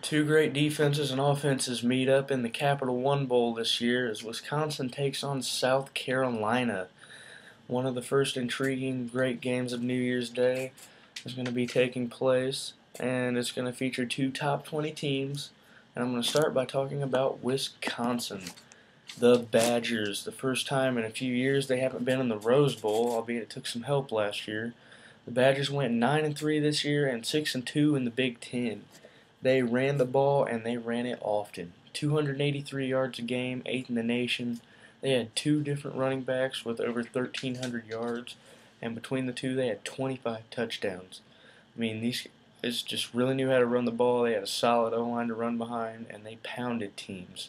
Two great defenses and offenses meet up in the Capital One Bowl this year as Wisconsin takes on South Carolina. One of the first intriguing great games of New Year's Day is going to be taking place, and it's going to feature two top 20 teams. And I'm going to start by talking about Wisconsin. The Badgers, the first time in a few years they haven't been in the Rose Bowl, albeit it took some help last year. The Badgers went 9-3 this year and 6-2 in the Big Ten. They ran the ball, and they ran it often. 283 yards a game, 8th in the nation. They had two different running backs with over 1,300 yards, and between the two, they had 25 touchdowns. I mean, these guys just really knew how to run the ball. They had a solid O-line to run behind, and they pounded teams.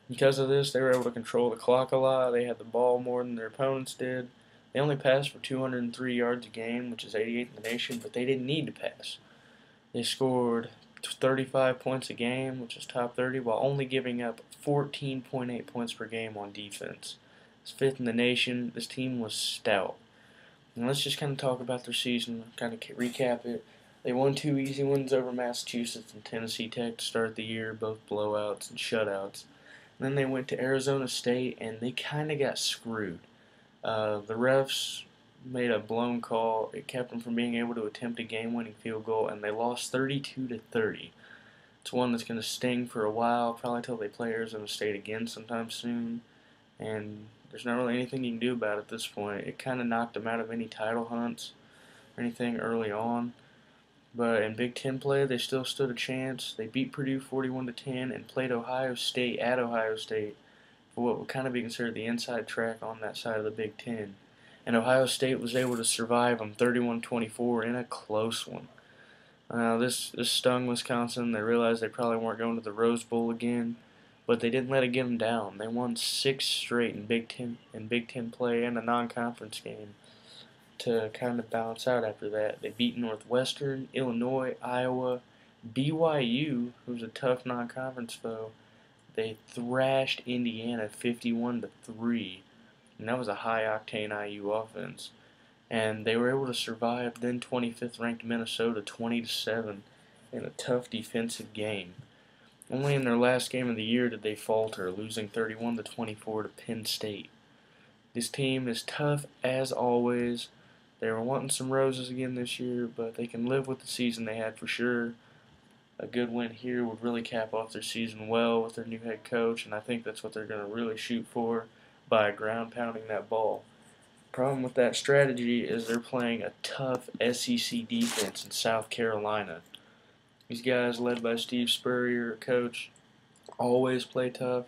Because of this, they were able to control the clock a lot. They had the ball more than their opponents did. They only passed for 203 yards a game, which is 88th in the nation, but they didn't need to pass. They scored 35 points a game, which is top 30, while only giving up 14.8 points per game on defense. It's 5th in the nation. This team was stout. And let's just kind of talk about their season, kind of recap it. They won two easy wins over Massachusetts and Tennessee Tech to start the year, both blowouts and shutouts. And then they went to Arizona State, and they kind of got screwed. The refs made a blown call. It kept them from being able to attempt a game-winning field goal, and they lost 32-30. It's one that's going to sting for a while, probably until they play Arizona State again sometime soon. And there's not really anything you can do about it at this point. It kind of knocked them out of any title hunts or anything early on. But in Big Ten play, they still stood a chance. They beat Purdue 41-10 and played Ohio State at Ohio State for what would kind of be considered the inside track on that side of the Big Ten. And Ohio State was able to survive them 31-24 in a close one. This stung Wisconsin. They realized they probably weren't going to the Rose Bowl again, but they didn't let it get them down. They won 6 straight in Big Ten play and a non-conference game to kind of balance out after that. They beat Northwestern, Illinois, Iowa, BYU, who's a tough non-conference foe. They thrashed Indiana 51-3. And that was a high-octane IU offense. And they were able to survive then 25th ranked Minnesota 20-7 in a tough defensive game. Only in their last game of the year did they falter, losing 31-24 to Penn State. This team is tough as always. They were wanting some roses again this year, but they can live with the season they had for sure. A good win here would really cap off their season well with their new head coach, and I think that's what they're going to really shoot for by ground pounding that ball. Problem with that strategy is they're playing a tough SEC defense in South Carolina. These guys, led by Steve Spurrier, coach, always play tough.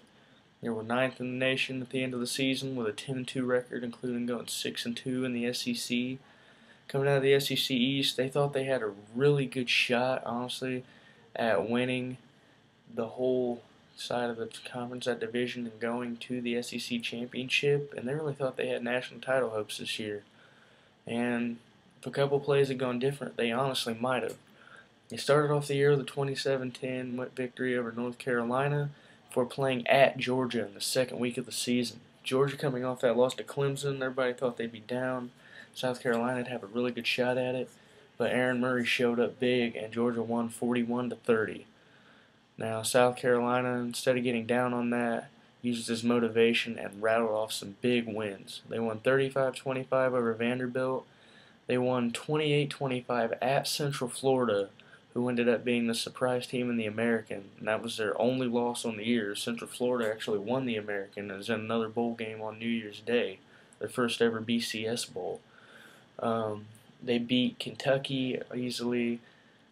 They were 9th in the nation at the end of the season with a 10-2 record, including going 6-2 in the SEC. Coming out of the SEC East, they thought they had a really good shot, honestly, at winning the whole side of the conference, that division, and going to the SEC championship, and they really thought they had national title hopes this year. And if a couple plays had gone different, they honestly might have. They started off the year with a 27-10 victory over North Carolina before playing at Georgia in the second week of the season. Georgia coming off that loss to Clemson, everybody thought they'd be down. South Carolina would have a really good shot at it, but Aaron Murray showed up big, and Georgia won 41-30. Now, South Carolina, instead of getting down on that, used this motivation and rattled off some big wins. They won 35-25 over Vanderbilt. They won 28-25 at Central Florida, who ended up being the surprise team in the American, and that was their only loss on the year. Central Florida actually won the American and was in another bowl game on New Year's Day, their first ever BCS Bowl. They beat Kentucky easily.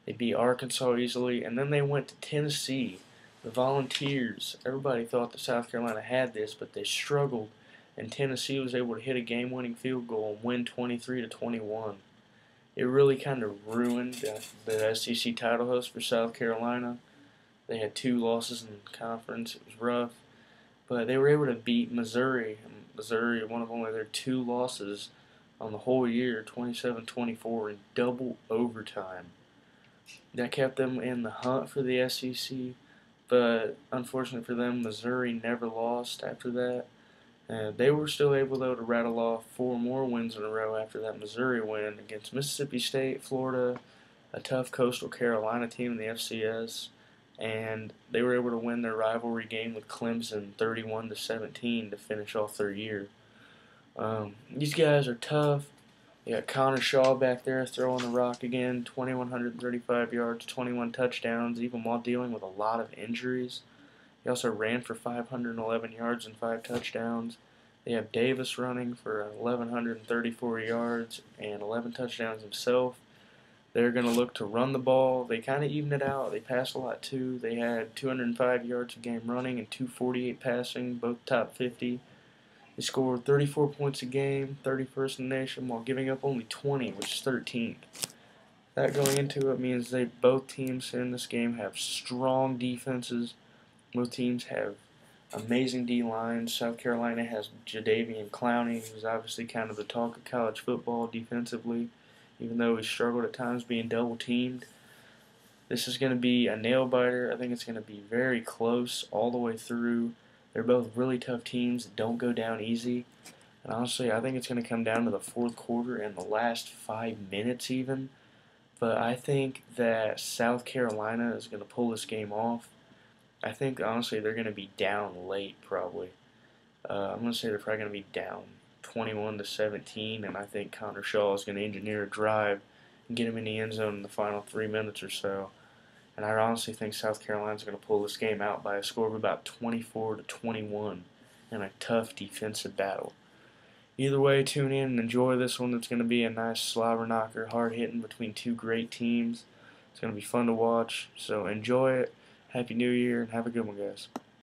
They beat Arkansas easily, and then they went to Tennessee. The Volunteers, everybody thought that South Carolina had this, but they struggled, and Tennessee was able to hit a game-winning field goal and win 23-21. It really kind of ruined the SEC title hopes for South Carolina. They had 2 losses in the conference. It was rough, but they were able to beat Missouri. Missouri, one of only their 2 losses on the whole year, 27-24 in double overtime. That kept them in the hunt for the SEC, but unfortunately for them, Missouri never lost after that. They were still able, though, to rattle off 4 more wins in a row after that Missouri win against Mississippi State, Florida, a tough Coastal Carolina team in the FCS, and they were able to win their rivalry game with Clemson 31-17 to finish off their year. These guys are tough. You got Connor Shaw back there throwing the rock again, 2,135 yards, 21 touchdowns, even while dealing with a lot of injuries. He also ran for 511 yards and 5 touchdowns. They have Davis running for 1,134 yards and 11 touchdowns himself. They're going to look to run the ball. They kind of even it out. They pass a lot too. They had 205 yards a game running and 248 passing, both top 50. They scored 34 points a game, 31st in the nation, while giving up only 20, which is 13th. That going into it means both teams in this game have strong defenses. Both teams have amazing D-lines. South Carolina has Jadeveon Clowney, who's obviously kind of the talk of college football defensively, even though he struggled at times being double-teamed. This is going to be a nail-biter. I think it's going to be very close all the way through. They're both really tough teams that don't go down easy. And honestly, I think it's going to come down to the fourth quarter and the last 5 minutes even. But I think that South Carolina is going to pull this game off. I think, honestly, they're going to be down late probably. I'm going to say they're probably going to be down 21-17, and I think Connor Shaw is going to engineer a drive and get him in the end zone in the final 3 minutes or so. And I honestly think South Carolina's going to pull this game out by a score of about 24-21 in a tough defensive battle. Either way, tune in and enjoy this one. It's going to be a nice slobber knocker, hard hitting between two great teams. It's going to be fun to watch, so enjoy it. Happy New Year, and have a good one, guys.